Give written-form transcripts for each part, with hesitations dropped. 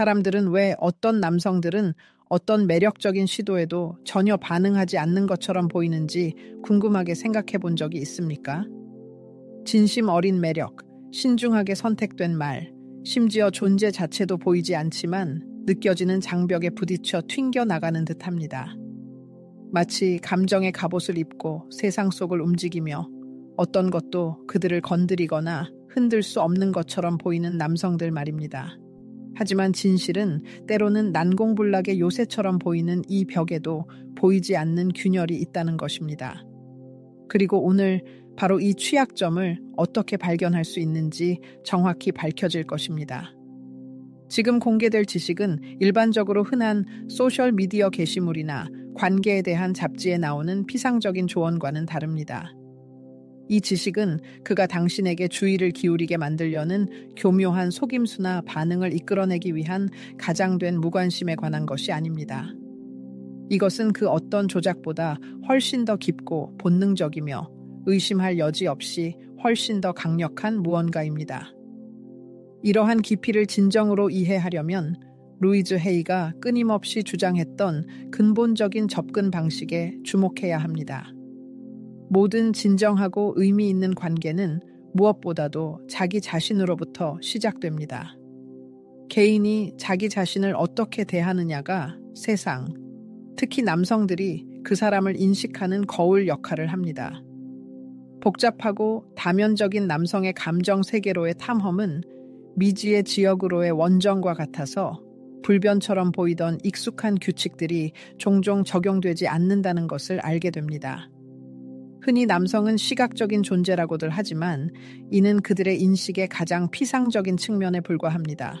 사람들은 왜 어떤 남성들은 어떤 매력적인 시도에도 전혀 반응하지 않는 것처럼 보이는지 궁금하게 생각해 본 적이 있습니까? 진심 어린 매력, 신중하게 선택된 말, 심지어 존재 자체도 보이지 않지만 느껴지는 장벽에 부딪혀 튕겨 나가는 듯합니다. 마치 감정의 갑옷을 입고 세상 속을 움직이며 어떤 것도 그들을 건드리거나 흔들 수 없는 것처럼 보이는 남성들 말입니다. 하지만 진실은 때로는 난공불락의 요새처럼 보이는 이 벽에도 보이지 않는 균열이 있다는 것입니다. 그리고 오늘 바로 이 취약점을 어떻게 발견할 수 있는지 정확히 밝혀질 것입니다. 지금 공개될 지식은 일반적으로 흔한 소셜미디어 게시물이나 관계에 대한 잡지에 나오는 피상적인 조언과는 다릅니다. 이 지식은 그가 당신에게 주의를 기울이게 만들려는 교묘한 속임수나 반응을 이끌어내기 위한 가장된 무관심에 관한 것이 아닙니다. 이것은 그 어떤 조작보다 훨씬 더 깊고 본능적이며 의심할 여지 없이 훨씬 더 강력한 무언가입니다. 이러한 깊이를 진정으로 이해하려면 루이즈 헤이가 끊임없이 주장했던 근본적인 접근 방식에 주목해야 합니다. 모든 진정하고 의미 있는 관계는 무엇보다도 자기 자신으로부터 시작됩니다. 개인이 자기 자신을 어떻게 대하느냐가 세상, 특히 남성들이 그 사람을 인식하는 거울 역할을 합니다. 복잡하고 다면적인 남성의 감정 세계로의 탐험은 미지의 지역으로의 원정과 같아서 불변처럼 보이던 익숙한 규칙들이 종종 적용되지 않는다는 것을 알게 됩니다. 흔히 남성은 시각적인 존재라고들 하지만 이는 그들의 인식의 가장 피상적인 측면에 불과합니다.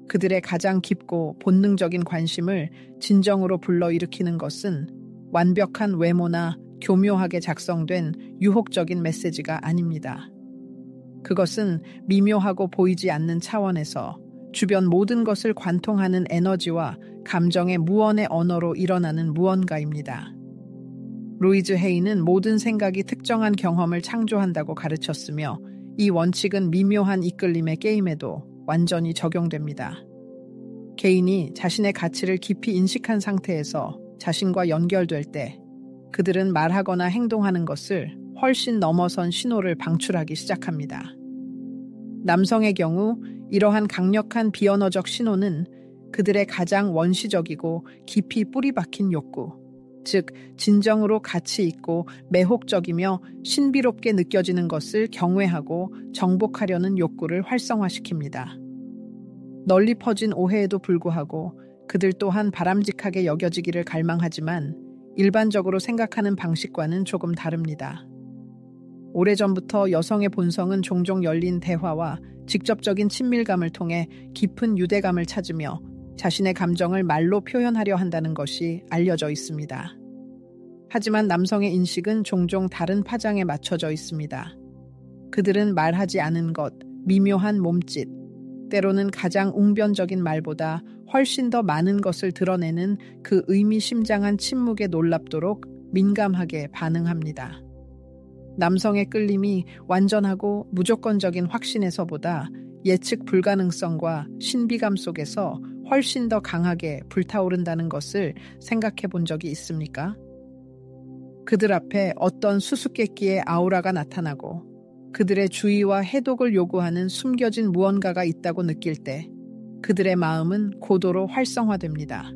그들의 가장 깊고 본능적인 관심을 진정으로 불러일으키는 것은 완벽한 외모나 교묘하게 작성된 유혹적인 메시지가 아닙니다. 그것은 미묘하고 보이지 않는 차원에서 주변 모든 것을 관통하는 에너지와 감정의 무언의 언어로 일어나는 무언가입니다. 루이즈 헤이는 모든 생각이 특정한 경험을 창조한다고 가르쳤으며 이 원칙은 미묘한 이끌림의 게임에도 완전히 적용됩니다. 개인이 자신의 가치를 깊이 인식한 상태에서 자신과 연결될 때 그들은 말하거나 행동하는 것을 훨씬 넘어선 신호를 방출하기 시작합니다. 남성의 경우 이러한 강력한 비언어적 신호는 그들의 가장 원시적이고 깊이 뿌리 박힌 욕구, 즉 진정으로 가치 있고 매혹적이며 신비롭게 느껴지는 것을 경외하고 정복하려는 욕구를 활성화시킵니다. 널리 퍼진 오해에도 불구하고 그들 또한 바람직하게 여겨지기를 갈망하지만 일반적으로 생각하는 방식과는 조금 다릅니다. 오래전부터 여성의 본성은 종종 열린 대화와 직접적인 친밀감을 통해 깊은 유대감을 찾으며 자신의 감정을 말로 표현하려 한다는 것이 알려져 있습니다. 하지만 남성의 인식은 종종 다른 파장에 맞춰져 있습니다. 그들은 말하지 않은 것, 미묘한 몸짓, 때로는 가장 웅변적인 말보다 훨씬 더 많은 것을 드러내는 그 의미심장한 침묵에 놀랍도록 민감하게 반응합니다. 남성의 끌림이 완전하고 무조건적인 확신에서보다 예측 불가능성과 신비감 속에서 훨씬 더 강하게 불타오른다는 것을 생각해 본 적이 있습니까? 그들 앞에 어떤 수수께끼의 아우라가 나타나고 그들의 주의와 해독을 요구하는 숨겨진 무언가가 있다고 느낄 때 그들의 마음은 고도로 활성화됩니다.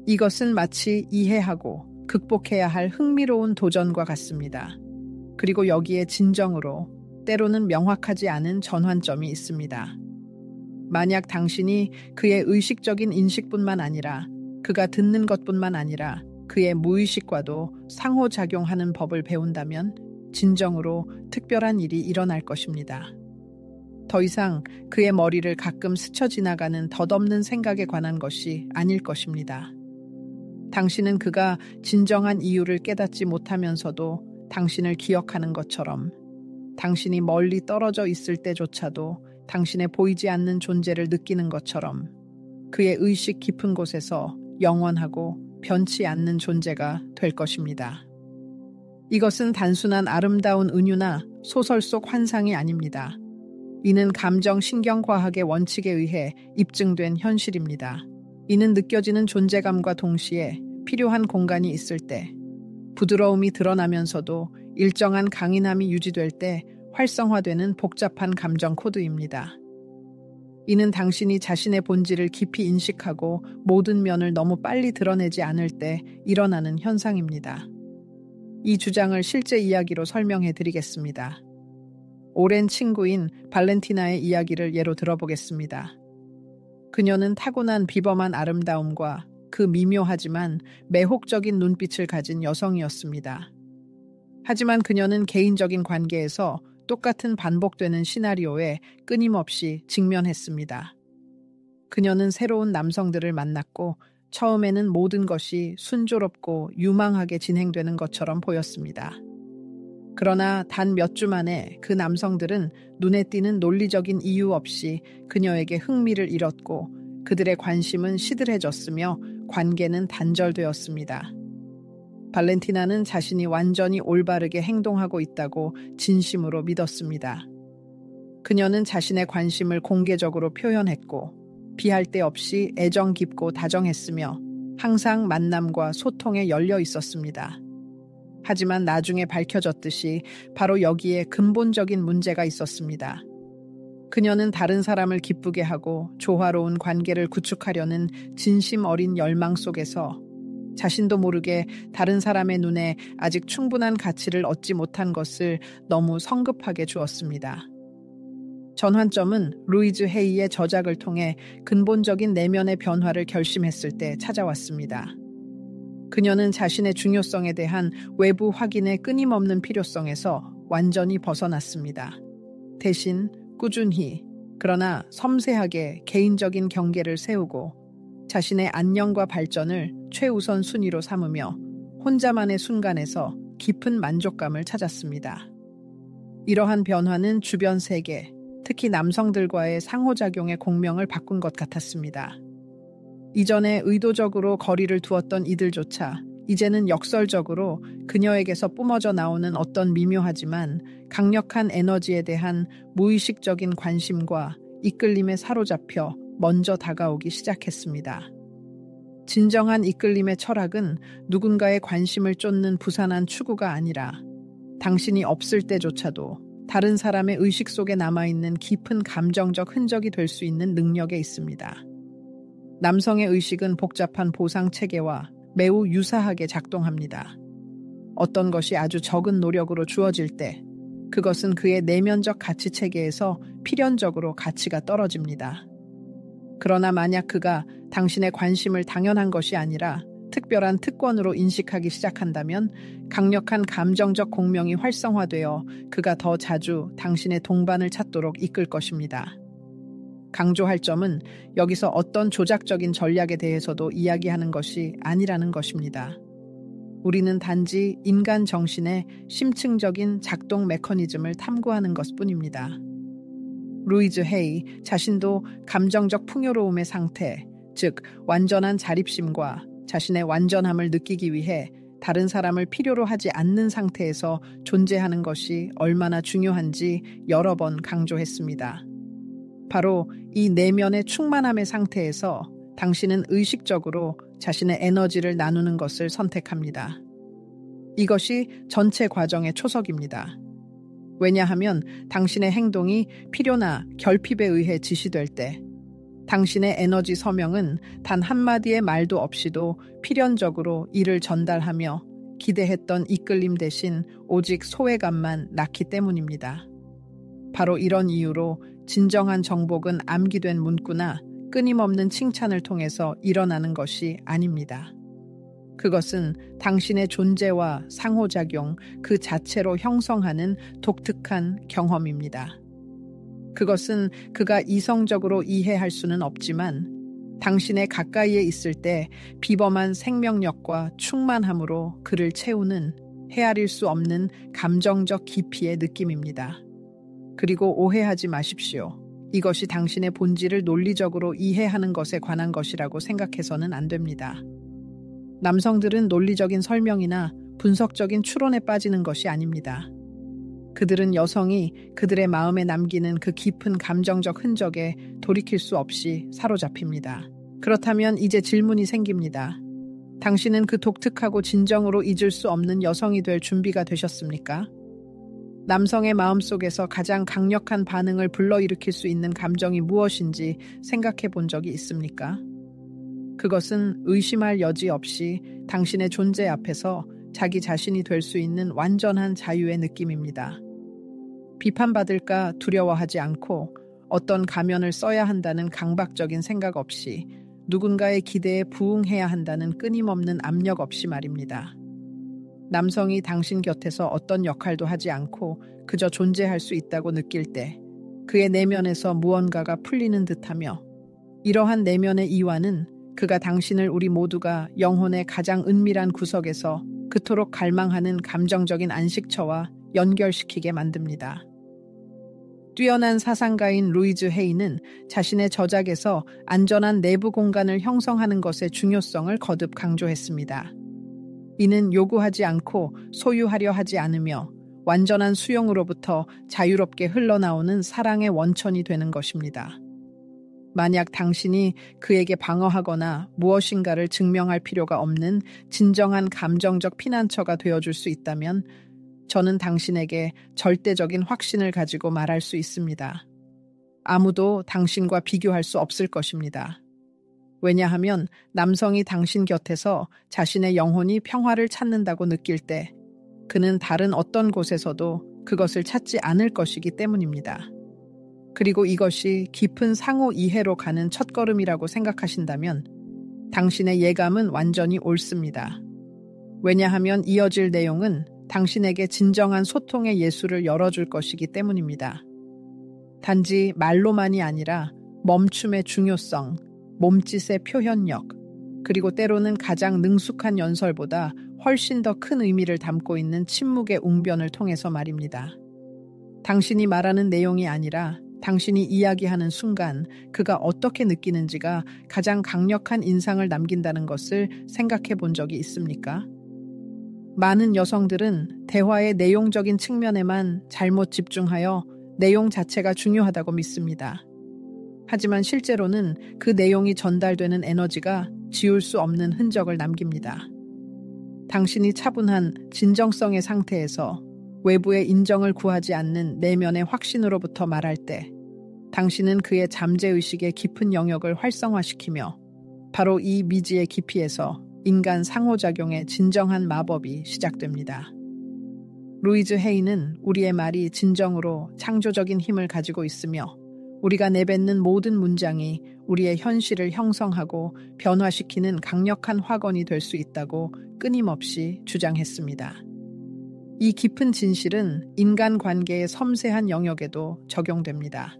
이것은 마치 이해하고 극복해야 할 흥미로운 도전과 같습니다. 그리고 여기에 진정으로 때로는 명확하지 않은 전환점이 있습니다. 만약 당신이 그의 의식적인 인식뿐만 아니라 그가 듣는 것뿐만 아니라 그의 무의식과도 상호작용하는 법을 배운다면 진정으로 특별한 일이 일어날 것입니다. 더 이상 그의 머리를 가끔 스쳐 지나가는 덧없는 생각에 관한 것이 아닐 것입니다. 당신은 그가 진정한 이유를 깨닫지 못하면서도 당신을 기억하는 것처럼 당신이 멀리 떨어져 있을 때조차도 당신의 보이지 않는 존재를 느끼는 것처럼 그의 의식 깊은 곳에서 영원하고 변치 않는 존재가 될 것입니다. 이것은 단순한 아름다운 은유나 소설 속 환상이 아닙니다. 이는 감정-신경과학의 원칙에 의해 입증된 현실입니다. 이는 느껴지는 존재감과 동시에 필요한 공간이 있을 때, 부드러움이 드러나면서도 일정한 강인함이 유지될 때 활성화되는 복잡한 감정 코드입니다. 이는 당신이 자신의 본질을 깊이 인식하고 모든 면을 너무 빨리 드러내지 않을 때 일어나는 현상입니다. 이 주장을 실제 이야기로 설명해 드리겠습니다. 오랜 친구인 발렌티나의 이야기를 예로 들어보겠습니다. 그녀는 타고난 비범한 아름다움과 그 미묘하지만 매혹적인 눈빛을 가진 여성이었습니다. 하지만 그녀는 개인적인 관계에서 똑같은 반복되는 시나리오에 끊임없이 직면했습니다. 그녀는 새로운 남성들을 만났고 처음에는 모든 것이 순조롭고 유망하게 진행되는 것처럼 보였습니다. 그러나 단 몇 주 만에 그 남성들은 눈에 띄는 논리적인 이유 없이 그녀에게 흥미를 잃었고 그들의 관심은 시들해졌으며 관계는 단절되었습니다. 발렌티나는 자신이 완전히 올바르게 행동하고 있다고 진심으로 믿었습니다. 그녀는 자신의 관심을 공개적으로 표현했고 비할 데 없이 애정 깊고 다정했으며 항상 만남과 소통에 열려 있었습니다. 하지만 나중에 밝혀졌듯이 바로 여기에 근본적인 문제가 있었습니다. 그녀는 다른 사람을 기쁘게 하고 조화로운 관계를 구축하려는 진심 어린 열망 속에서 자신도 모르게 다른 사람의 눈에 아직 충분한 가치를 얻지 못한 것을 너무 성급하게 주었습니다. 전환점은 루이즈 헤이의 저작을 통해 근본적인 내면의 변화를 결심했을 때 찾아왔습니다. 그녀는 자신의 중요성에 대한 외부 확인의 끊임없는 필요성에서 완전히 벗어났습니다. 대신 꾸준히, 그러나 섬세하게 개인적인 경계를 세우고 자신의 안녕과 발전을 최우선 순위로 삼으며 혼자만의 순간에서 깊은 만족감을 찾았습니다. 이러한 변화는 주변 세계, 특히 남성들과의 상호작용의 공명을 바꾼 것 같았습니다. 이전에 의도적으로 거리를 두었던 이들조차 이제는 역설적으로 그녀에게서 뿜어져 나오는 어떤 미묘하지만 강력한 에너지에 대한 무의식적인 관심과 이끌림에 사로잡혀 먼저 다가오기 시작했습니다. 진정한 이끌림의 철학은 누군가의 관심을 쫓는 부산한 추구가 아니라 당신이 없을 때조차도 다른 사람의 의식 속에 남아있는 깊은 감정적 흔적이 될 수 있는 능력에 있습니다. 남성의 의식은 복잡한 보상 체계와 매우 유사하게 작동합니다. 어떤 것이 아주 적은 노력으로 주어질 때 그것은 그의 내면적 가치 체계에서 필연적으로 가치가 떨어집니다. 그러나 만약 그가 당신의 관심을 당연한 것이 아니라 특별한 특권으로 인식하기 시작한다면 강력한 감정적 공명이 활성화되어 그가 더 자주 당신의 동반을 찾도록 이끌 것입니다. 강조할 점은 여기서 어떤 조작적인 전략에 대해서도 이야기하는 것이 아니라는 것입니다. 우리는 단지 인간 정신의 심층적인 작동 메커니즘을 탐구하는 것뿐입니다. 루이즈 헤이 자신도 감정적 풍요로움의 상태, 즉 완전한 자립심과 자신의 완전함을 느끼기 위해 다른 사람을 필요로 하지 않는 상태에서 존재하는 것이 얼마나 중요한지 여러 번 강조했습니다. 바로 이 내면의 충만함의 상태에서 당신은 의식적으로 자신의 에너지를 나누는 것을 선택합니다. 이것이 전체 과정의 초석입니다. 왜냐하면 당신의 행동이 필요나 결핍에 의해 지시될 때 당신의 에너지 서명은 단 한마디의 말도 없이도 필연적으로 이를 전달하며 기대했던 이끌림 대신 오직 소외감만 낳기 때문입니다. 바로 이런 이유로 진정한 정복은 암기된 문구나 끊임없는 칭찬을 통해서 일어나는 것이 아닙니다. 그것은 당신의 존재와 상호작용 그 자체로 형성하는 독특한 경험입니다. 그것은 그가 이성적으로 이해할 수는 없지만 당신의 가까이에 있을 때 비범한 생명력과 충만함으로 그를 채우는 헤아릴 수 없는 감정적 깊이의 느낌입니다. 그리고 오해하지 마십시오. 이것이 당신의 본질을 논리적으로 이해하는 것에 관한 것이라고 생각해서는 안 됩니다. 남성들은 논리적인 설명이나 분석적인 추론에 빠지는 것이 아닙니다. 그들은 여성이 그들의 마음에 남기는 그 깊은 감정적 흔적에 돌이킬 수 없이 사로잡힙니다. 그렇다면 이제 질문이 생깁니다. 당신은 그 독특하고 진정으로 잊을 수 없는 여성이 될 준비가 되셨습니까? 남성의 마음속에서 가장 강력한 반응을 불러일으킬 수 있는 감정이 무엇인지 생각해 본 적이 있습니까? 그것은 의심할 여지 없이 당신의 존재 앞에서 자기 자신이 될 수 있는 완전한 자유의 느낌입니다. 비판받을까 두려워하지 않고 어떤 가면을 써야 한다는 강박적인 생각 없이 누군가의 기대에 부응해야 한다는 끊임없는 압력 없이 말입니다. 남성이 당신 곁에서 어떤 역할도 하지 않고 그저 존재할 수 있다고 느낄 때 그의 내면에서 무언가가 풀리는 듯하며 이러한 내면의 이완은 그가 당신을 우리 모두가 영혼의 가장 은밀한 구석에서 그토록 갈망하는 감정적인 안식처와 연결시키게 만듭니다. 뛰어난 사상가인 루이즈 헤이는 자신의 저작에서 안전한 내부 공간을 형성하는 것의 중요성을 거듭 강조했습니다. 이는 요구하지 않고 소유하려 하지 않으며 완전한 수용으로부터 자유롭게 흘러나오는 사랑의 원천이 되는 것입니다. 만약 당신이 그에게 방어하거나 무엇인가를 증명할 필요가 없는 진정한 감정적 피난처가 되어줄 수 있다면 저는 당신에게 절대적인 확신을 가지고 말할 수 있습니다. 아무도 당신과 비교할 수 없을 것입니다. 왜냐하면 남성이 당신 곁에서 자신의 영혼이 평화를 찾는다고 느낄 때 그는 다른 어떤 곳에서도 그것을 찾지 않을 것이기 때문입니다. 그리고 이것이 깊은 상호 이해로 가는 첫걸음이라고 생각하신다면 당신의 예감은 완전히 옳습니다. 왜냐하면 이어질 내용은 당신에게 진정한 소통의 예술을 열어줄 것이기 때문입니다. 단지 말로만이 아니라 멈춤의 중요성, 몸짓의 표현력, 그리고 때로는 가장 능숙한 연설보다 훨씬 더 큰 의미를 담고 있는 침묵의 웅변을 통해서 말입니다. 당신이 말하는 내용이 아니라 당신이 이야기하는 순간 그가 어떻게 느끼는지가 가장 강력한 인상을 남긴다는 것을 생각해 본 적이 있습니까? 많은 여성들은 대화의 내용적인 측면에만 잘못 집중하여 내용 자체가 중요하다고 믿습니다. 하지만 실제로는 그 내용이 전달되는 에너지가 지울 수 없는 흔적을 남깁니다. 당신이 차분한 진정성의 상태에서 외부의 인정을 구하지 않는 내면의 확신으로부터 말할 때 당신은 그의 잠재의식의 깊은 영역을 활성화시키며 바로 이 미지의 깊이에서 인간 상호작용의 진정한 마법이 시작됩니다. 루이즈 헤이는 우리의 말이 진정으로 창조적인 힘을 가지고 있으며 우리가 내뱉는 모든 문장이 우리의 현실을 형성하고 변화시키는 강력한 확언이 될 수 있다고 끊임없이 주장했습니다. 이 깊은 진실은 인간관계의 섬세한 영역에도 적용됩니다.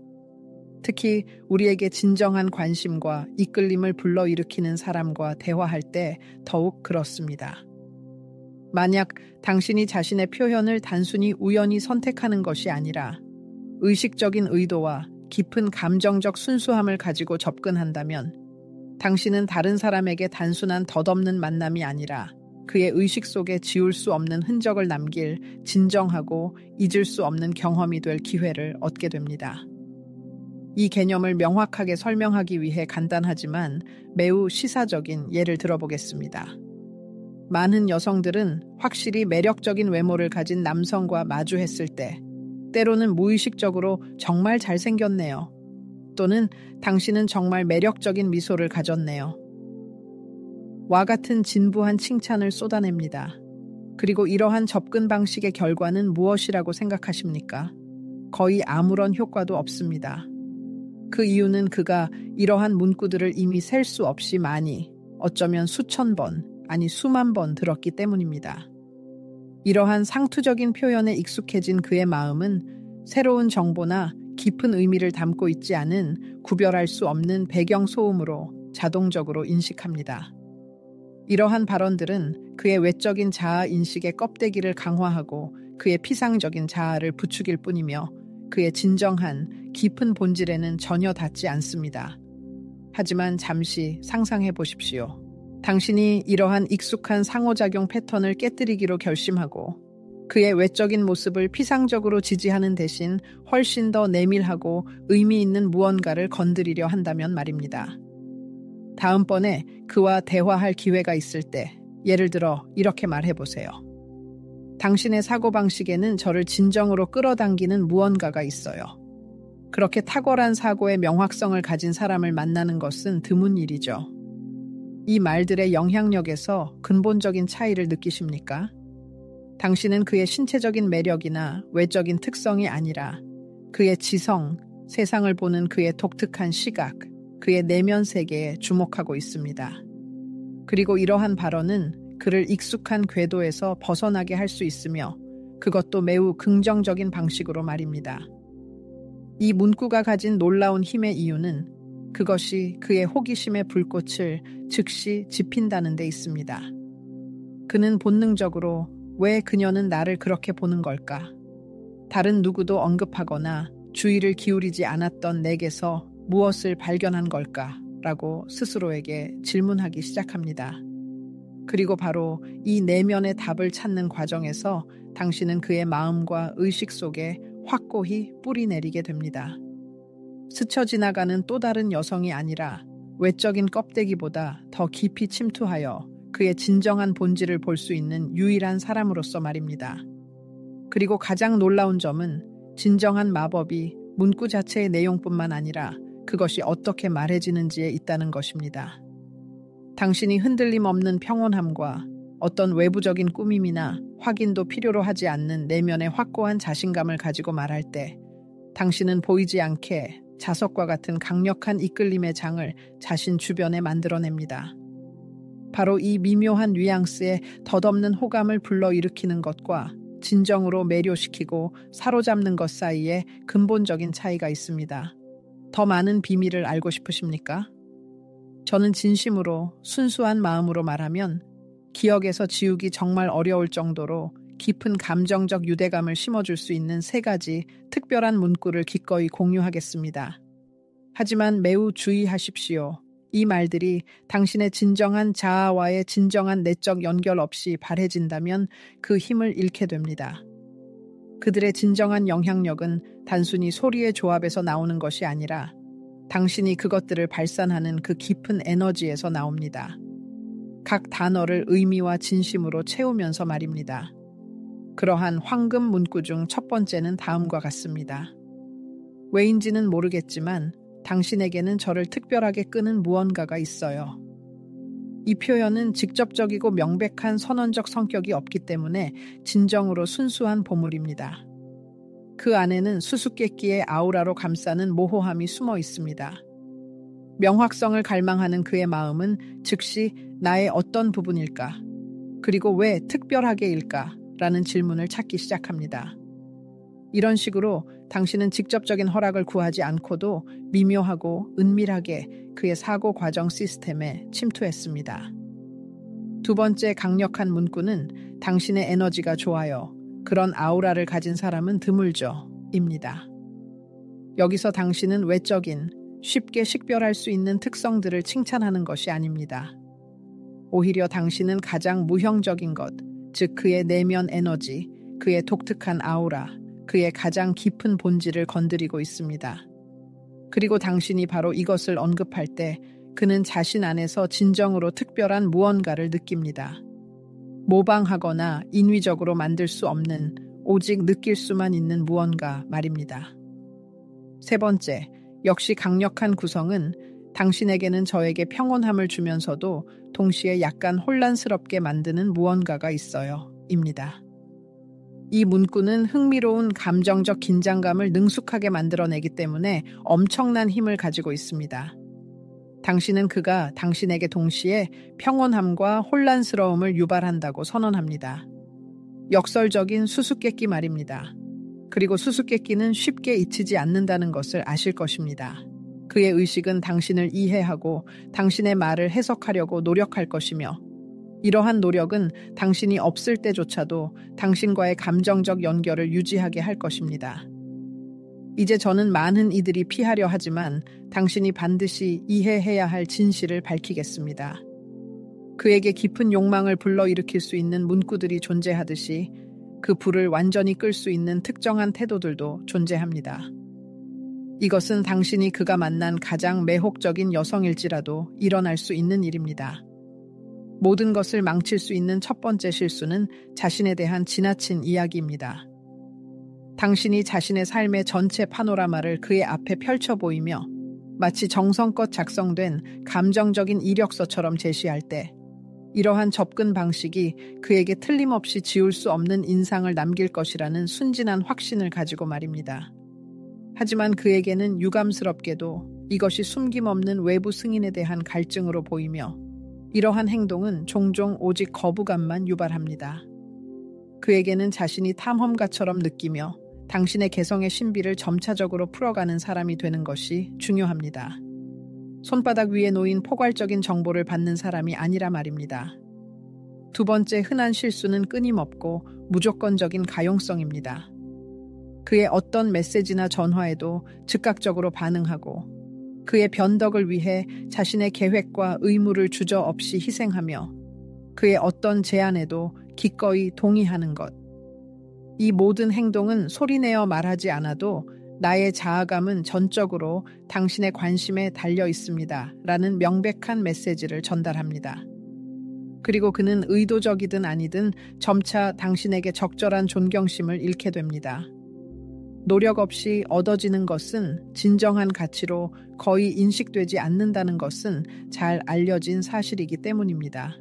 특히 우리에게 진정한 관심과 이끌림을 불러일으키는 사람과 대화할 때 더욱 그렇습니다. 만약 당신이 자신의 표현을 단순히 우연히 선택하는 것이 아니라 의식적인 의도와 깊은 감정적 순수함을 가지고 접근한다면 당신은 다른 사람에게 단순한 덧없는 만남이 아니라 그의 의식 속에 지울 수 없는 흔적을 남길 진정하고 잊을 수 없는 경험이 될 기회를 얻게 됩니다. 이 개념을 명확하게 설명하기 위해 간단하지만 매우 시사적인 예를 들어보겠습니다. 많은 여성들은 확실히 매력적인 외모를 가진 남성과 마주했을 때 때로는 무의식적으로 정말 잘생겼네요. 또는 당신은 정말 매력적인 미소를 가졌네요. 와 같은 진부한 칭찬을 쏟아냅니다. 그리고 이러한 접근 방식의 결과는 무엇이라고 생각하십니까? 거의 아무런 효과도 없습니다. 그 이유는 그가 이러한 문구들을 이미 셀 수 없이 많이, 어쩌면 수천 번, 아니 수만 번 들었기 때문입니다. 이러한 상투적인 표현에 익숙해진 그의 마음은 새로운 정보나 깊은 의미를 담고 있지 않은 구별할 수 없는 배경 소음으로 자동적으로 인식합니다. 이러한 발언들은 그의 외적인 자아 인식의 껍데기를 강화하고 그의 피상적인 자아를 부추길 뿐이며 그의 진정한 깊은 본질에는 전혀 닿지 않습니다. 하지만 잠시 상상해 보십시오. 당신이 이러한 익숙한 상호작용 패턴을 깨뜨리기로 결심하고 그의 외적인 모습을 피상적으로 지지하는 대신 훨씬 더 내밀하고 의미 있는 무언가를 건드리려 한다면 말입니다. 다음번에 그와 대화할 기회가 있을 때 예를 들어 이렇게 말해보세요. 당신의 사고방식에는 저를 진정으로 끌어당기는 무언가가 있어요. 그렇게 탁월한 사고의 명확성을 가진 사람을 만나는 것은 드문 일이죠. 이 말들의 영향력에서 근본적인 차이를 느끼십니까? 당신은 그의 신체적인 매력이나 외적인 특성이 아니라 그의 지성, 세상을 보는 그의 독특한 시각, 그의 내면 세계에 주목하고 있습니다. 그리고 이러한 발언은 그를 익숙한 궤도에서 벗어나게 할 수 있으며 그것도 매우 긍정적인 방식으로 말입니다. 이 문구가 가진 놀라운 힘의 이유는 그것이 그의 호기심의 불꽃을 즉시 지핀다는 데 있습니다. 그는 본능적으로 왜 그녀는 나를 그렇게 보는 걸까? 다른 누구도 언급하거나 주의를 기울이지 않았던 내게서 무엇을 발견한 걸까? 라고 스스로에게 질문하기 시작합니다. 그리고 바로 이 내면의 답을 찾는 과정에서 당신은 그의 마음과 의식 속에 확고히 뿌리 내리게 됩니다. 스쳐 지나가는 또 다른 여성이 아니라 외적인 껍데기보다 더 깊이 침투하여 그의 진정한 본질을 볼 수 있는 유일한 사람으로서 말입니다. 그리고 가장 놀라운 점은 진정한 마법이 문구 자체의 내용뿐만 아니라 그것이 어떻게 말해지는지에 있다는 것입니다. 당신이 흔들림 없는 평온함과 어떤 외부적인 꾸밈이나 확인도 필요로 하지 않는 내면의 확고한 자신감을 가지고 말할 때 당신은 보이지 않게 자석과 같은 강력한 이끌림의 장을 자신 주변에 만들어냅니다. 바로 이 미묘한 뉘앙스에 덧없는 호감을 불러일으키는 것과 진정으로 매료시키고 사로잡는 것 사이에 근본적인 차이가 있습니다. 더 많은 비밀을 알고 싶으십니까? 저는 진심으로 순수한 마음으로 말하면 기억에서 지우기 정말 어려울 정도로 깊은 감정적 유대감을 심어줄 수 있는 3가지 특별한 문구를 기꺼이 공유하겠습니다. 하지만 매우 주의하십시오. 이 말들이 당신의 진정한 자아와의 진정한 내적 연결 없이 발해진다면 그 힘을 잃게 됩니다. 그들의 진정한 영향력은 단순히 소리의 조합에서 나오는 것이 아니라 당신이 그것들을 발산하는 그 깊은 에너지에서 나옵니다. 각 단어를 의미와 진심으로 채우면서 말입니다. 그러한 황금 문구 중 첫 번째는 다음과 같습니다. 왜인지는 모르겠지만 당신에게는 저를 특별하게 끄는 무언가가 있어요. 이 표현은 직접적이고 명백한 선언적 성격이 없기 때문에 진정으로 순수한 보물입니다. 그 안에는 수수께끼의 아우라로 감싸는 모호함이 숨어 있습니다. 명확성을 갈망하는 그의 마음은 즉시 나의 어떤 부분일까? 그리고 왜 특별하게일까? 라는 질문을 찾기 시작합니다. 이런 식으로 당신은 직접적인 허락을 구하지 않고도 미묘하고 은밀하게 그의 사고 과정 시스템에 침투했습니다. 두 번째 강력한 문구는 당신의 에너지가 좋아요. 그런 아우라를 가진 사람은 드물죠. 입니다. 여기서 당신은 외적인, 쉽게 식별할 수 있는 특성들을 칭찬하는 것이 아닙니다. 오히려 당신은 가장 무형적인 것, 즉 그의 내면 에너지, 그의 독특한 아우라, 그의 가장 깊은 본질을 건드리고 있습니다. 그리고 당신이 바로 이것을 언급할 때 그는 자신 안에서 진정으로 특별한 무언가를 느낍니다. 모방하거나 인위적으로 만들 수 없는 오직 느낄 수만 있는 무언가 말입니다. 세 번째, 역시 강력한 구성은 당신에게는 저에게 평온함을 주면서도 동시에 약간 혼란스럽게 만드는 무언가가 있어요. 입니다. 이 문구는 흥미로운 감정적 긴장감을 능숙하게 만들어내기 때문에 엄청난 힘을 가지고 있습니다. 당신은 그가 당신에게 동시에 평온함과 혼란스러움을 유발한다고 선언합니다. 역설적인 수수께끼 말입니다. 그리고 수수께끼는 쉽게 잊히지 않는다는 것을 아실 것입니다. 그의 의식은 당신을 이해하고 당신의 말을 해석하려고 노력할 것이며 이러한 노력은 당신이 없을 때조차도 당신과의 감정적 연결을 유지하게 할 것입니다. 이제 저는 많은 이들이 피하려 하지만 당신이 반드시 이해해야 할 진실을 밝히겠습니다. 그에게 깊은 욕망을 불러일으킬 수 있는 문구들이 존재하듯이 그 불을 완전히 끌 수 있는 특정한 태도들도 존재합니다. 이것은 당신이 그가 만난 가장 매혹적인 여성일지라도 일어날 수 있는 일입니다. 모든 것을 망칠 수 있는 첫 번째 실수는 자신에 대한 지나친 이야기입니다. 당신이 자신의 삶의 전체 파노라마를 그의 앞에 펼쳐 보이며 마치 정성껏 작성된 감정적인 이력서처럼 제시할 때 이러한 접근 방식이 그에게 틀림없이 지울 수 없는 인상을 남길 것이라는 순진한 확신을 가지고 말입니다. 하지만 그에게는 유감스럽게도 이것이 숨김없는 외부 승인에 대한 갈증으로 보이며 이러한 행동은 종종 오직 거부감만 유발합니다. 그에게는 자신이 탐험가처럼 느끼며 당신의 개성의 신비를 점차적으로 풀어가는 사람이 되는 것이 중요합니다. 손바닥 위에 놓인 포괄적인 정보를 받는 사람이 아니라 말입니다. 두 번째 흔한 실수는 끊임없고 무조건적인 가용성입니다. 그의 어떤 메시지나 전화에도 즉각적으로 반응하고 그의 변덕을 위해 자신의 계획과 의무를 주저없이 희생하며 그의 어떤 제안에도 기꺼이 동의하는 것. 이 모든 행동은 소리내어 말하지 않아도 나의 자아감은 전적으로 당신의 관심에 달려 있습니다. 라는 명백한 메시지를 전달합니다. 그리고 그는 의도적이든 아니든 점차 당신에게 적절한 존경심을 잃게 됩니다. 노력 없이 얻어지는 것은 진정한 가치로 거의 인식되지 않는다는 것은 잘 알려진 사실이기 때문입니다.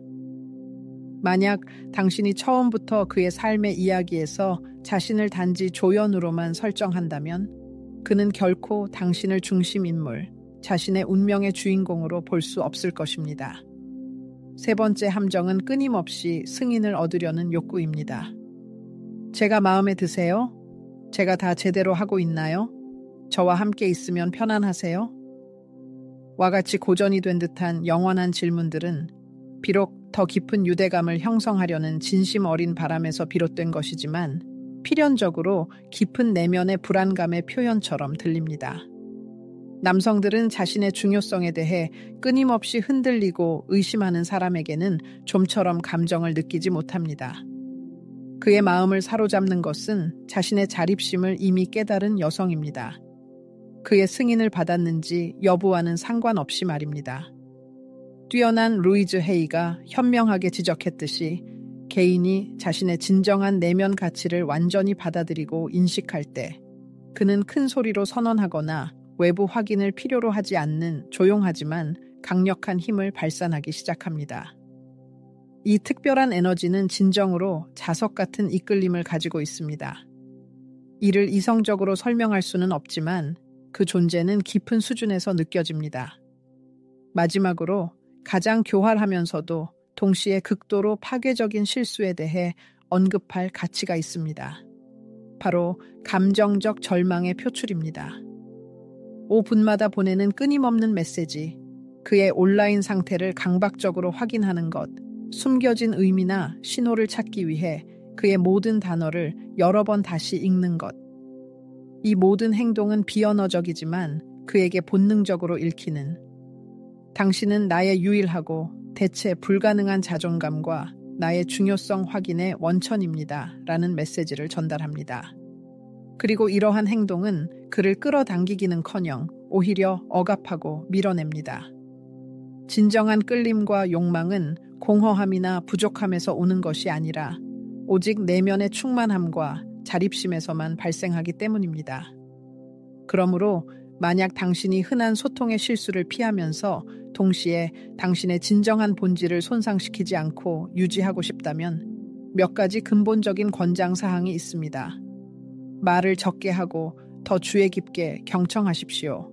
만약 당신이 처음부터 그의 삶의 이야기에서 자신을 단지 조연으로만 설정한다면 그는 결코 당신을 중심 인물, 자신의 운명의 주인공으로 볼 수 없을 것입니다. 세 번째 함정은 끊임없이 승인을 얻으려는 욕구입니다. 제가 마음에 드세요? 제가 다 제대로 하고 있나요? 저와 함께 있으면 편안하세요? 와 같이 고전이 된 듯한 영원한 질문들은 비록 더 깊은 유대감을 형성하려는 진심 어린 바람에서 비롯된 것이지만 필연적으로 깊은 내면의 불안감의 표현처럼 들립니다. 남성들은 자신의 중요성에 대해 끊임없이 흔들리고 의심하는 사람에게는 좀처럼 감정을 느끼지 못합니다. 그의 마음을 사로잡는 것은 자신의 자립심을 이미 깨달은 여성입니다. 그의 승인을 받았는지 여부와는 상관없이 말입니다. 뛰어난 루이즈 헤이가 현명하게 지적했듯이 개인이 자신의 진정한 내면 가치를 완전히 받아들이고 인식할 때 그는 큰 소리로 선언하거나 외부 확인을 필요로 하지 않는 조용하지만 강력한 힘을 발산하기 시작합니다. 이 특별한 에너지는 진정으로 자석 같은 이끌림을 가지고 있습니다. 이를 이성적으로 설명할 수는 없지만 그 존재는 깊은 수준에서 느껴집니다. 마지막으로 가장 교활하면서도 동시에 극도로 파괴적인 실수에 대해 언급할 가치가 있습니다. 바로 감정적 절망의 표출입니다. 5분마다 보내는 끊임없는 메시지, 그의 온라인 상태를 강박적으로 확인하는 것, 숨겨진 의미나 신호를 찾기 위해 그의 모든 단어를 여러 번 다시 읽는 것. 이 모든 행동은 비언어적이지만 그에게 본능적으로 읽히는 당신은 나의 유일하고 대체 불가능한 자존감과 나의 중요성 확인의 원천입니다. 라는 메시지를 전달합니다. 그리고 이러한 행동은 그를 끌어당기기는커녕 오히려 억압하고 밀어냅니다. 진정한 끌림과 욕망은 공허함이나 부족함에서 오는 것이 아니라 오직 내면의 충만함과 자립심에서만 발생하기 때문입니다. 그러므로 만약 당신이 흔한 소통의 실수를 피하면서 동시에 당신의 진정한 본질을 손상시키지 않고 유지하고 싶다면 몇 가지 근본적인 권장 사항이 있습니다. 말을 적게 하고 더 주의 깊게 경청하십시오.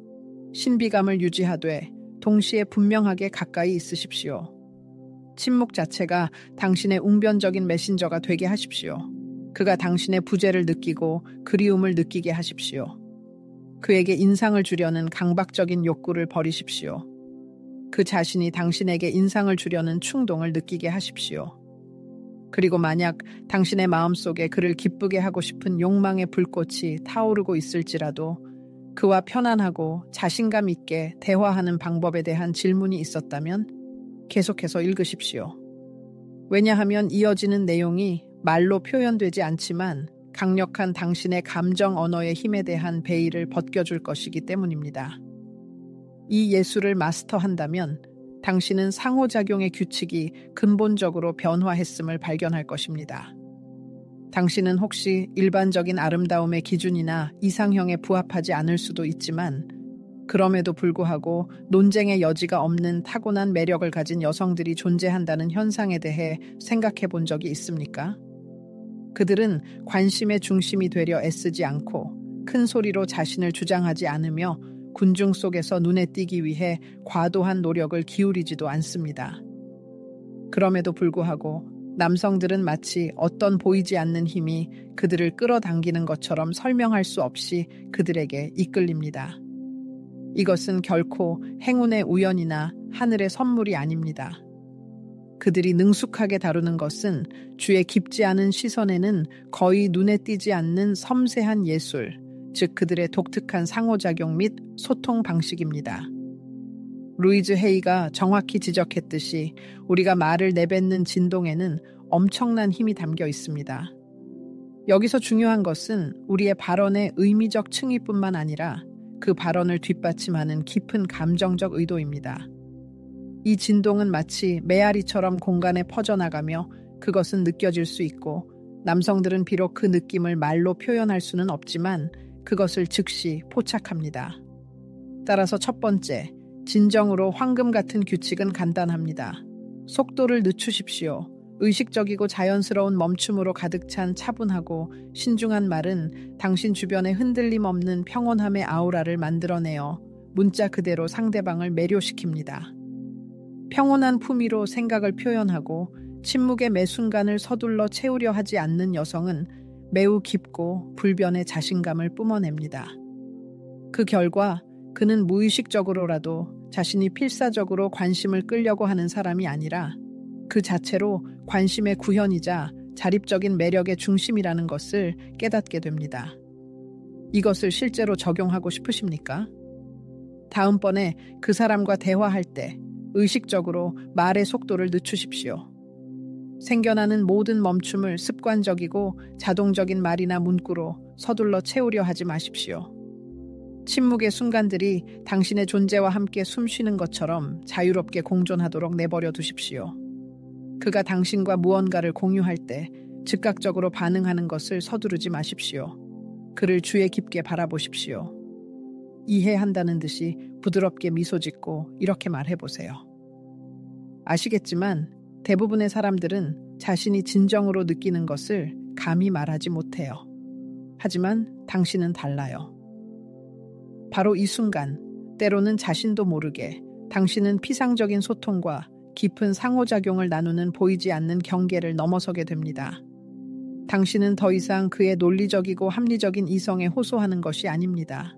신비감을 유지하되 동시에 분명하게 가까이 있으십시오. 침묵 자체가 당신의 웅변적인 메신저가 되게 하십시오. 그가 당신의 부재를 느끼고 그리움을 느끼게 하십시오. 그에게 인상을 주려는 강박적인 욕구를 버리십시오. 그 자신이 당신에게 인상을 주려는 충동을 느끼게 하십시오. 그리고 만약 당신의 마음속에 그를 기쁘게 하고 싶은 욕망의 불꽃이 타오르고 있을지라도 그와 편안하고 자신감 있게 대화하는 방법에 대한 질문이 있었다면 계속해서 읽으십시오. 왜냐하면 이어지는 내용이 말로 표현되지 않지만 강력한 당신의 감정 언어의 힘에 대한 베일을 벗겨줄 것이기 때문입니다. 이 예술을 마스터한다면 당신은 상호작용의 규칙이 근본적으로 변화했음을 발견할 것입니다. 당신은 혹시 일반적인 아름다움의 기준이나 이상형에 부합하지 않을 수도 있지만 그럼에도 불구하고 논쟁의 여지가 없는 타고난 매력을 가진 여성들이 존재한다는 현상에 대해 생각해 본 적이 있습니까? 그들은 관심의 중심이 되려 애쓰지 않고 큰 소리로 자신을 주장하지 않으며 군중 속에서 눈에 띄기 위해 과도한 노력을 기울이지도 않습니다. 그럼에도 불구하고 남성들은 마치 어떤 보이지 않는 힘이 그들을 끌어당기는 것처럼 설명할 수 없이 그들에게 이끌립니다. 이것은 결코 행운의 우연이나 하늘의 선물이 아닙니다. 그들이 능숙하게 다루는 것은 주의 깊지 않은 시선에는 거의 눈에 띄지 않는 섬세한 예술, 즉 그들의 독특한 상호작용 및 소통 방식입니다. 루이즈 헤이가 정확히 지적했듯이 우리가 말을 내뱉는 진동에는 엄청난 힘이 담겨 있습니다. 여기서 중요한 것은 우리의 발언의 의미적 층위뿐만 아니라 그 발언을 뒷받침하는 깊은 감정적 의도입니다. 이 진동은 마치 메아리처럼 공간에 퍼져나가며 그것은 느껴질 수 있고 남성들은 비록 그 느낌을 말로 표현할 수는 없지만 그것을 즉시 포착합니다. 따라서 첫 번째, 진정으로 황금 같은 규칙은 간단합니다. 속도를 늦추십시오. 의식적이고 자연스러운 멈춤으로 가득 찬 차분하고 신중한 말은 당신 주변에 흔들림 없는 평온함의 아우라를 만들어내어 문자 그대로 상대방을 매료시킵니다. 평온한 품위로 생각을 표현하고 침묵의 매 순간을 서둘러 채우려 하지 않는 여성은 매우 깊고 불변의 자신감을 뿜어냅니다. 그 결과 그는 무의식적으로라도 자신이 필사적으로 관심을 끌려고 하는 사람이 아니라 그 자체로 관심의 구현이자 자립적인 매력의 중심이라는 것을 깨닫게 됩니다. 이것을 실제로 적용하고 싶으십니까? 다음번에 그 사람과 대화할 때 의식적으로 말의 속도를 늦추십시오. 생겨나는 모든 멈춤을 습관적이고 자동적인 말이나 문구로 서둘러 채우려 하지 마십시오. 침묵의 순간들이 당신의 존재와 함께 숨쉬는 것처럼 자유롭게 공존하도록 내버려 두십시오. 그가 당신과 무언가를 공유할 때 즉각적으로 반응하는 것을 서두르지 마십시오. 그를 주의 깊게 바라보십시오. 이해한다는 듯이 부드럽게 미소 짓고 이렇게 말해보세요. 아시겠지만 대부분의 사람들은 자신이 진정으로 느끼는 것을 감히 말하지 못해요. 하지만 당신은 달라요. 바로 이 순간, 때로는 자신도 모르게 당신은 피상적인 소통과 깊은 상호작용을 나누는 보이지 않는 경계를 넘어서게 됩니다. 당신은 더 이상 그의 논리적이고 합리적인 이성에 호소하는 것이 아닙니다.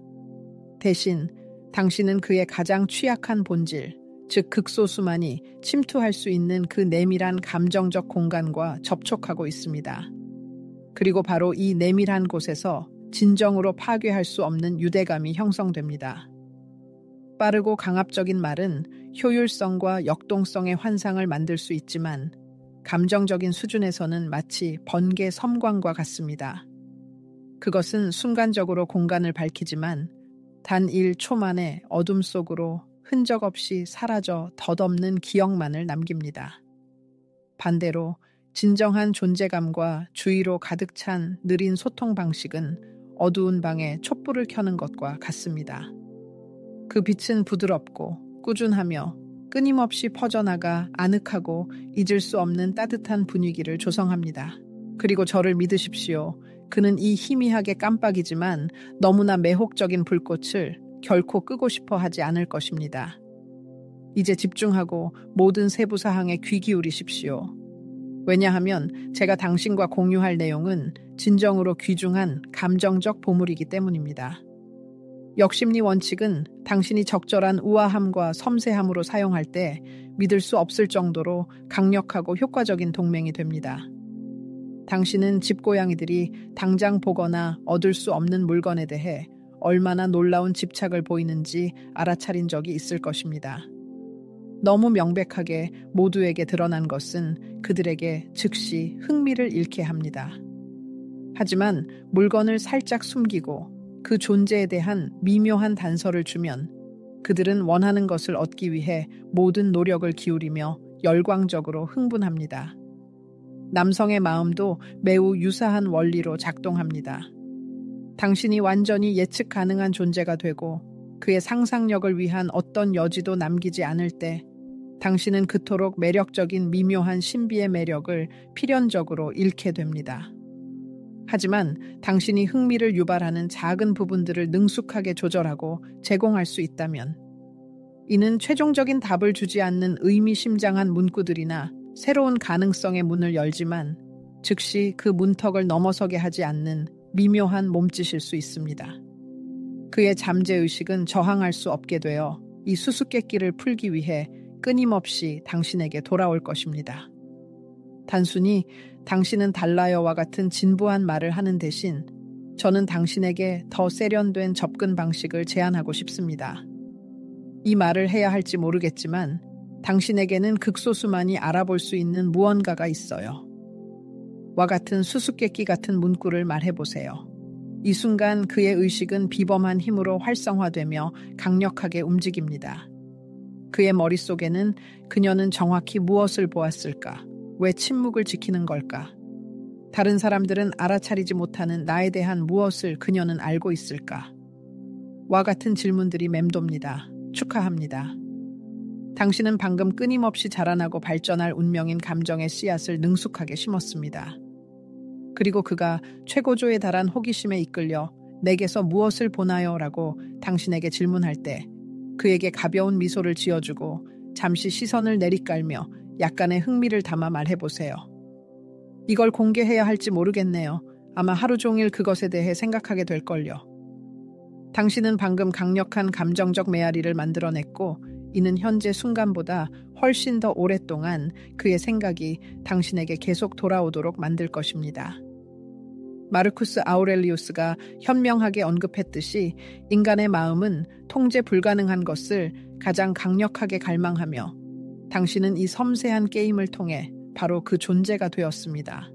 대신 당신은 그의 가장 취약한 본질, 즉 극소수만이 침투할 수 있는 그 내밀한 감정적 공간과 접촉하고 있습니다. 그리고 바로 이 내밀한 곳에서 진정으로 파괴할 수 없는 유대감이 형성됩니다. 빠르고 강압적인 말은 효율성과 역동성의 환상을 만들 수 있지만 감정적인 수준에서는 마치 번개 섬광과 같습니다. 그것은 순간적으로 공간을 밝히지만 단 1초 만에 어둠 속으로 흔적 없이 사라져 덧없는 기억만을 남깁니다. 반대로 진정한 존재감과 주의로 가득 찬 느린 소통 방식은 어두운 방에 촛불을 켜는 것과 같습니다. 그 빛은 부드럽고 꾸준하며 끊임없이 퍼져나가 아늑하고 잊을 수 없는 따뜻한 분위기를 조성합니다. 그리고 저를 믿으십시오. 그는 이 희미하게 깜빡이지만 너무나 매혹적인 불꽃을 결코 끄고 싶어 하지 않을 것입니다. 이제 집중하고 모든 세부 사항에 귀 기울이십시오. 왜냐하면 제가 당신과 공유할 내용은 진정으로 귀중한 감정적 보물이기 때문입니다. 역심리 원칙은 당신이 적절한 우아함과 섬세함으로 사용할 때 믿을 수 없을 정도로 강력하고 효과적인 동맹이 됩니다. 당신은 집고양이들이 당장 보거나 얻을 수 없는 물건에 대해 얼마나 놀라운 집착을 보이는지 알아차린 적이 있을 것입니다. 너무 명백하게 모두에게 드러난 것은 그들에게 즉시 흥미를 잃게 합니다. 하지만 물건을 살짝 숨기고 그 존재에 대한 미묘한 단서를 주면 그들은 원하는 것을 얻기 위해 모든 노력을 기울이며 열광적으로 흥분합니다. 남성의 마음도 매우 유사한 원리로 작동합니다. 당신이 완전히 예측 가능한 존재가 되고 그의 상상력을 위한 어떤 여지도 남기지 않을 때 당신은 그토록 매력적인 미묘한 신비의 매력을 필연적으로 잃게 됩니다. 하지만 당신이 흥미를 유발하는 작은 부분들을 능숙하게 조절하고 제공할 수 있다면 이는 최종적인 답을 주지 않는 의미심장한 문구들이나 새로운 가능성의 문을 열지만 즉시 그 문턱을 넘어서게 하지 않는 미묘한 몸짓일 수 있습니다. 그의 잠재의식은 저항할 수 없게 되어 이 수수께끼를 풀기 위해 끊임없이 당신에게 돌아올 것입니다. 단순히 당신은 달라요와 같은 진부한 말을 하는 대신 저는 당신에게 더 세련된 접근 방식을 제안하고 싶습니다. 이 말을 해야 할지 모르겠지만 당신에게는 극소수만이 알아볼 수 있는 무언가가 있어요. 와 같은 수수께끼 같은 문구를 말해보세요. 이 순간 그의 의식은 비범한 힘으로 활성화되며 강력하게 움직입니다. 그의 머릿속에는 그녀는 정확히 무엇을 보았을까? 왜 침묵을 지키는 걸까? 다른 사람들은 알아차리지 못하는 나에 대한 무엇을 그녀는 알고 있을까? 와 같은 질문들이 맴돕니다. 축하합니다. 당신은 방금 끊임없이 자라나고 발전할 운명인 감정의 씨앗을 능숙하게 심었습니다. 그리고 그가 최고조에 달한 호기심에 이끌려 내게서 무엇을 보나요? 라고 당신에게 질문할 때 그에게 가벼운 미소를 지어주고 잠시 시선을 내리깔며 약간의 흥미를 담아 말해보세요. 이걸 공개해야 할지 모르겠네요. 아마 하루 종일 그것에 대해 생각하게 될걸요. 당신은 방금 강력한 감정적 메아리를 만들어냈고 이는 현재 순간보다 훨씬 더 오랫동안 그의 생각이 당신에게 계속 돌아오도록 만들 것입니다. 마르쿠스 아우렐리우스가 현명하게 언급했듯이 인간의 마음은 통제 불가능한 것을 가장 강력하게 갈망하며 당신은 이 섬세한 게임을 통해 바로 그 존재가 되었습니다.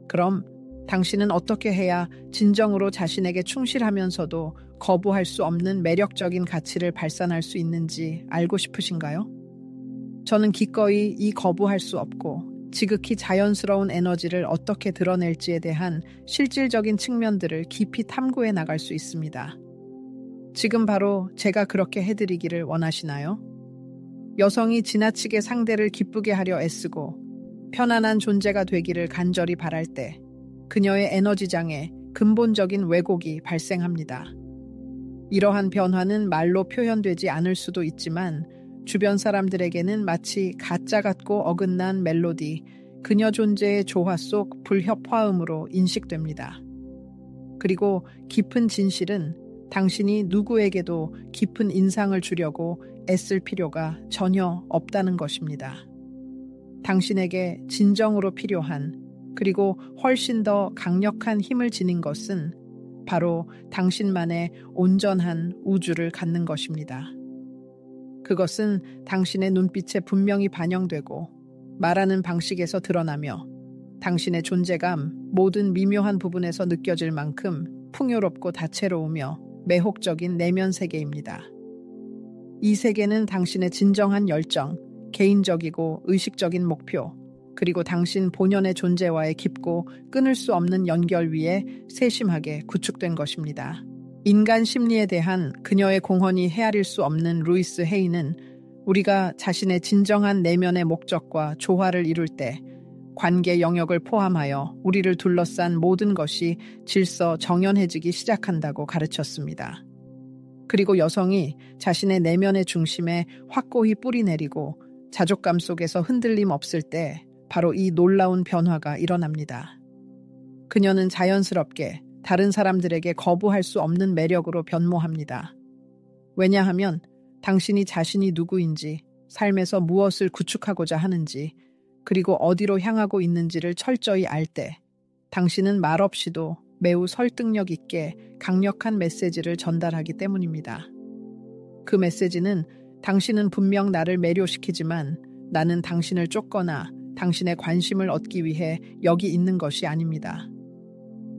그럼 당신은 어떻게 해야 진정으로 자신에게 충실하면서도 거부할 수 없는 매력적인 가치를 발산할 수 있는지 알고 싶으신가요? 저는 기꺼이 이 거부할 수 없고 지극히 자연스러운 에너지를 어떻게 드러낼지에 대한 실질적인 측면들을 깊이 탐구해 나갈 수 있습니다. 지금 바로 제가 그렇게 해드리기를 원하시나요? 여성이 지나치게 상대를 기쁘게 하려 애쓰고 편안한 존재가 되기를 간절히 바랄 때 그녀의 에너지장에 근본적인 왜곡이 발생합니다. 이러한 변화는 말로 표현되지 않을 수도 있지만 주변 사람들에게는 마치 가짜 같고 어긋난 멜로디, 그녀 존재의 조화 속 불협 화음으로 인식됩니다. 그리고 깊은 진실은 당신이 누구에게도 깊은 인상을 주려고 애쓸 필요가 전혀 없다는 것입니다. 당신에게 진정으로 필요한 그리고 훨씬 더 강력한 힘을 지닌 것은 바로 당신만의 온전한 우주를 갖는 것입니다. 그것은 당신의 눈빛에 분명히 반영되고 말하는 방식에서 드러나며 당신의 존재감 모든 미묘한 부분에서 느껴질 만큼 풍요롭고 다채로우며 매혹적인 내면 세계입니다. 이 세계는 당신의 진정한 열정, 개인적이고 의식적인 목표, 그리고 당신 본연의 존재와의 깊고 끊을 수 없는 연결 위에 세심하게 구축된 것입니다. 인간 심리에 대한 그녀의 공헌이 헤아릴 수 없는 루이스 헤이는 우리가 자신의 진정한 내면의 목적과 조화를 이룰 때 관계 영역을 포함하여 우리를 둘러싼 모든 것이 질서 정연해지기 시작한다고 가르쳤습니다. 그리고 여성이 자신의 내면의 중심에 확고히 뿌리내리고 자족감 속에서 흔들림 없을 때 바로 이 놀라운 변화가 일어납니다. 그녀는 자연스럽게 다른 사람들에게 거부할 수 없는 매력으로 변모합니다. 왜냐하면 당신이 자신이 누구인지, 삶에서 무엇을 구축하고자 하는지, 그리고 어디로 향하고 있는지를 철저히 알 때 당신은 말없이도 매우 설득력 있게 강력한 메시지를 전달하기 때문입니다. 그 메시지는 당신은 분명 나를 매료시키지만 나는 당신을 쫓거나 당신의 관심을 얻기 위해 여기 있는 것이 아닙니다.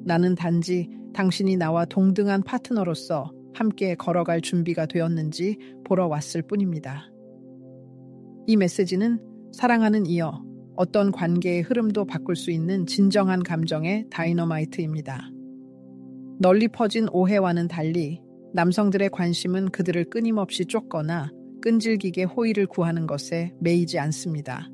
나는 단지 당신이 나와 동등한 파트너로서 함께 걸어갈 준비가 되었는지 보러 왔을 뿐입니다. 이 메시지는 사랑하는 이여 어떤 관계의 흐름도 바꿀 수 있는 진정한 감정의 다이너마이트입니다. 널리 퍼진 오해와는 달리 남성들의 관심은 그들을 끊임없이 쫓거나 끈질기게 호의를 구하는 것에 매이지 않습니다.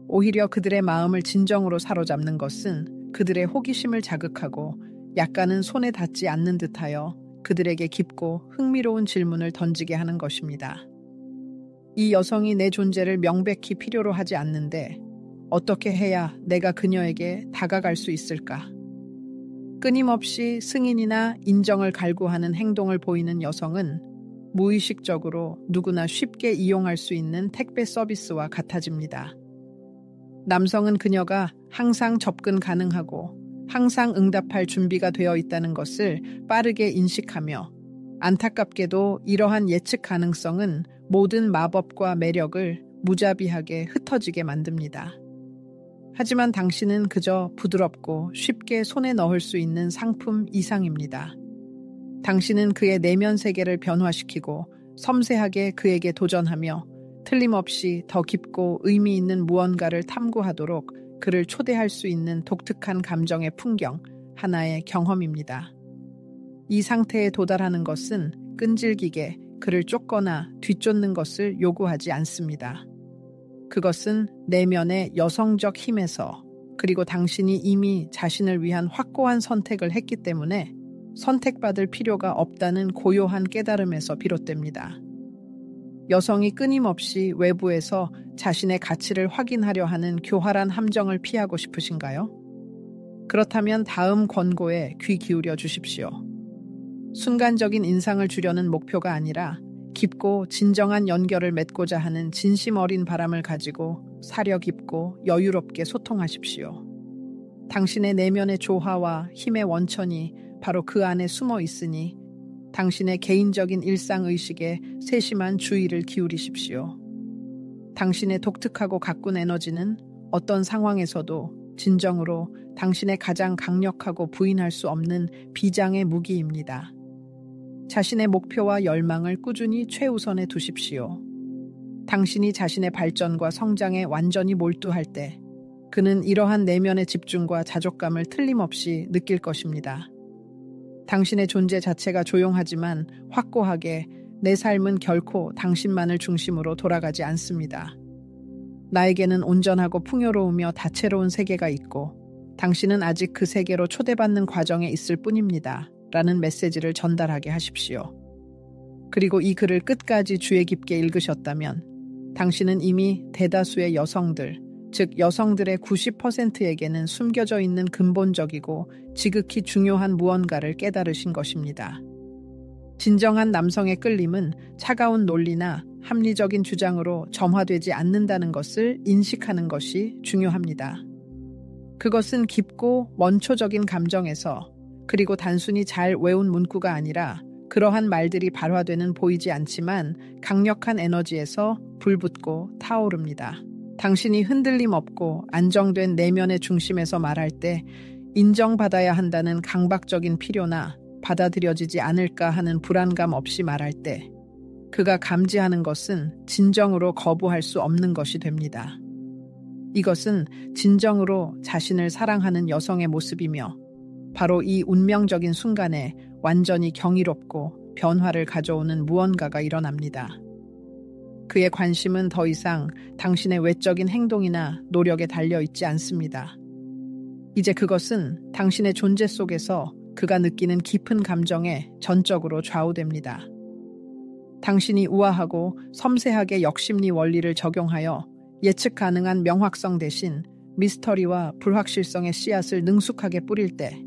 오히려 그들의 마음을 진정으로 사로잡는 것은 그들의 호기심을 자극하고 약간은 손에 닿지 않는 듯하여 그들에게 깊고 흥미로운 질문을 던지게 하는 것입니다. 이 여성이 내 존재를 명백히 필요로 하지 않는데 어떻게 해야 내가 그녀에게 다가갈 수 있을까? 끊임없이 승인이나 인정을 갈구하는 행동을 보이는 여성은 무의식적으로 누구나 쉽게 이용할 수 있는 택배 서비스와 같아집니다. 남성은 그녀가 항상 접근 가능하고 항상 응답할 준비가 되어 있다는 것을 빠르게 인식하며 안타깝게도 이러한 예측 가능성은 모든 마법과 매력을 무자비하게 흩어지게 만듭니다. 하지만 당신은 그저 부드럽고 쉽게 손에 넣을 수 있는 상품 이상입니다. 당신은 그의 내면 세계를 변화시키고 섬세하게 그에게 도전하며 틀림없이 더 깊고 의미 있는 무언가를 탐구하도록 그를 초대할 수 있는 독특한 감정의 풍경, 하나의 경험입니다. 이 상태에 도달하는 것은 끈질기게 그를 쫓거나 뒤쫓는 것을 요구하지 않습니다. 그것은 내면의 여성적 힘에서 그리고 당신이 이미 자신을 위한 확고한 선택을 했기 때문에 선택받을 필요가 없다는 고요한 깨달음에서 비롯됩니다. 여성이 끊임없이 외부에서 자신의 가치를 확인하려 하는 교활한 함정을 피하고 싶으신가요? 그렇다면 다음 권고에 귀 기울여 주십시오. 순간적인 인상을 주려는 목표가 아니라 깊고 진정한 연결을 맺고자 하는 진심 어린 바람을 가지고 사려 깊고 여유롭게 소통하십시오. 당신의 내면의 조화와 힘의 원천이 바로 그 안에 숨어 있으니 당신의 개인적인 일상의식에 세심한 주의를 기울이십시오. 당신의 독특하고 가꾼 에너지는 어떤 상황에서도 진정으로 당신의 가장 강력하고 부인할 수 없는 비장의 무기입니다. 자신의 목표와 열망을 꾸준히 최우선에 두십시오. 당신이 자신의 발전과 성장에 완전히 몰두할 때 그는 이러한 내면의 집중과 자족감을 틀림없이 느낄 것입니다. 당신의 존재 자체가 조용하지만 확고하게 내 삶은 결코 당신만을 중심으로 돌아가지 않습니다. 나에게는 온전하고 풍요로우며 다채로운 세계가 있고 당신은 아직 그 세계로 초대받는 과정에 있을 뿐입니다. 라는 메시지를 전달하게 하십시오. 그리고 이 글을 끝까지 주의 깊게 읽으셨다면 당신은 이미 대다수의 여성들, 즉 여성들의 90%에게는 숨겨져 있는 근본적이고 지극히 중요한 무언가를 깨달으신 것입니다. 진정한 남성의 끌림은 차가운 논리나 합리적인 주장으로 점화되지 않는다는 것을 인식하는 것이 중요합니다. 그것은 깊고 원초적인 감정에서 그리고 단순히 잘 외운 문구가 아니라 그러한 말들이 발화되는 보이지 않지만 강력한 에너지에서 불붙고 타오릅니다. 당신이 흔들림 없고 안정된 내면의 중심에서 말할 때 인정받아야 한다는 강박적인 필요나 받아들여지지 않을까 하는 불안감 없이 말할 때 그가 감지하는 것은 진정으로 거부할 수 없는 것이 됩니다. 이것은 진정으로 자신을 사랑하는 여성의 모습이며 바로 이 운명적인 순간에 완전히 경이롭고 변화를 가져오는 무언가가 일어납니다. 그의 관심은 더 이상 당신의 외적인 행동이나 노력에 달려있지 않습니다. 이제 그것은 당신의 존재 속에서 그가 느끼는 깊은 감정에 전적으로 좌우됩니다. 당신이 우아하고 섬세하게 역심리 원리를 적용하여 예측 가능한 명확성 대신 미스터리와 불확실성의 씨앗을 능숙하게 뿌릴 때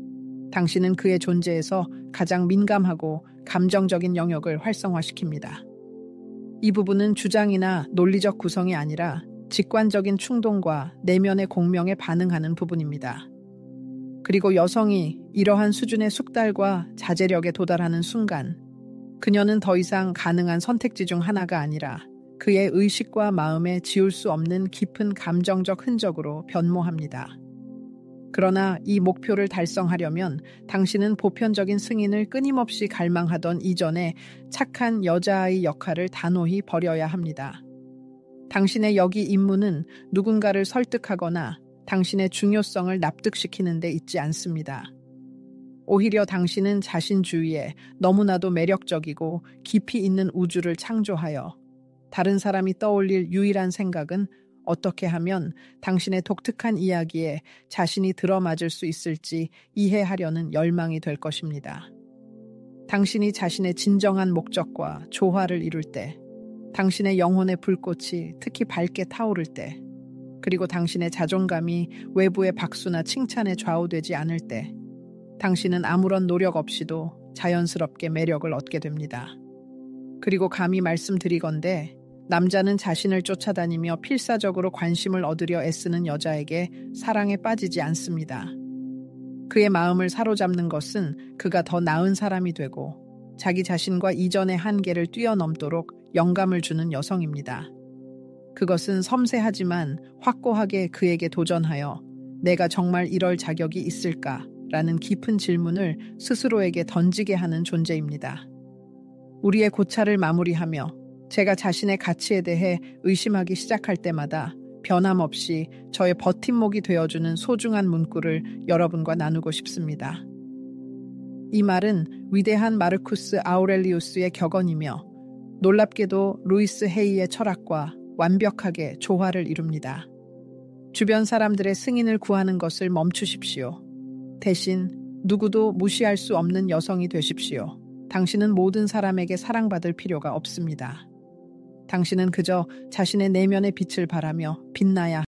당신은 그의 존재에서 가장 민감하고 감정적인 영역을 활성화시킵니다. 이 부분은 주장이나 논리적 구성이 아니라 직관적인 충동과 내면의 공명에 반응하는 부분입니다. 그리고 여성이 이러한 수준의 숙달과 자제력에 도달하는 순간 그녀는 더 이상 가능한 선택지 중 하나가 아니라 그의 의식과 마음에 지울 수 없는 깊은 감정적 흔적으로 변모합니다. 그러나 이 목표를 달성하려면 당신은 보편적인 승인을 끊임없이 갈망하던 이전의 착한 여자아이 역할을 단호히 버려야 합니다. 당신의 여기 임무는 누군가를 설득하거나 당신의 중요성을 납득시키는 데 있지 않습니다. 오히려 당신은 자신 주위에 너무나도 매력적이고 깊이 있는 우주를 창조하여 다른 사람이 떠올릴 유일한 생각은 어떻게 하면 당신의 독특한 이야기에 자신이 들어맞을 수 있을지 이해하려는 열망이 될 것입니다. 당신이 자신의 진정한 목적과 조화를 이룰 때, 당신의 영혼의 불꽃이 특히 밝게 타오를 때, 그리고 당신의 자존감이 외부의 박수나 칭찬에 좌우되지 않을 때, 당신은 아무런 노력 없이도 자연스럽게 매력을 얻게 됩니다. 그리고 감히 말씀드리건대 남자는 자신을 쫓아다니며 필사적으로 관심을 얻으려 애쓰는 여자에게 사랑에 빠지지 않습니다. 그의 마음을 사로잡는 것은 그가 더 나은 사람이 되고 자기 자신과 이전의 한계를 뛰어넘도록 영감을 주는 여성입니다. 그것은 섬세하지만 확고하게 그에게 도전하여 내가 정말 이럴 자격이 있을까? 라는 깊은 질문을 스스로에게 던지게 하는 존재입니다. 우리의 고찰을 마무리하며 제가 자신의 가치에 대해 의심하기 시작할 때마다 변함없이 저의 버팀목이 되어주는 소중한 문구를 여러분과 나누고 싶습니다. 이 말은 위대한 마르쿠스 아우렐리우스의 격언이며 놀랍게도 루이스 헤이의 철학과 완벽하게 조화를 이룹니다. 주변 사람들의 승인을 구하는 것을 멈추십시오. 대신 누구도 무시할 수 없는 여성이 되십시오. 당신은 모든 사람에게 사랑받을 필요가 없습니다. 당신은 그저 자신의 내면의 빛을 바라며 빛나야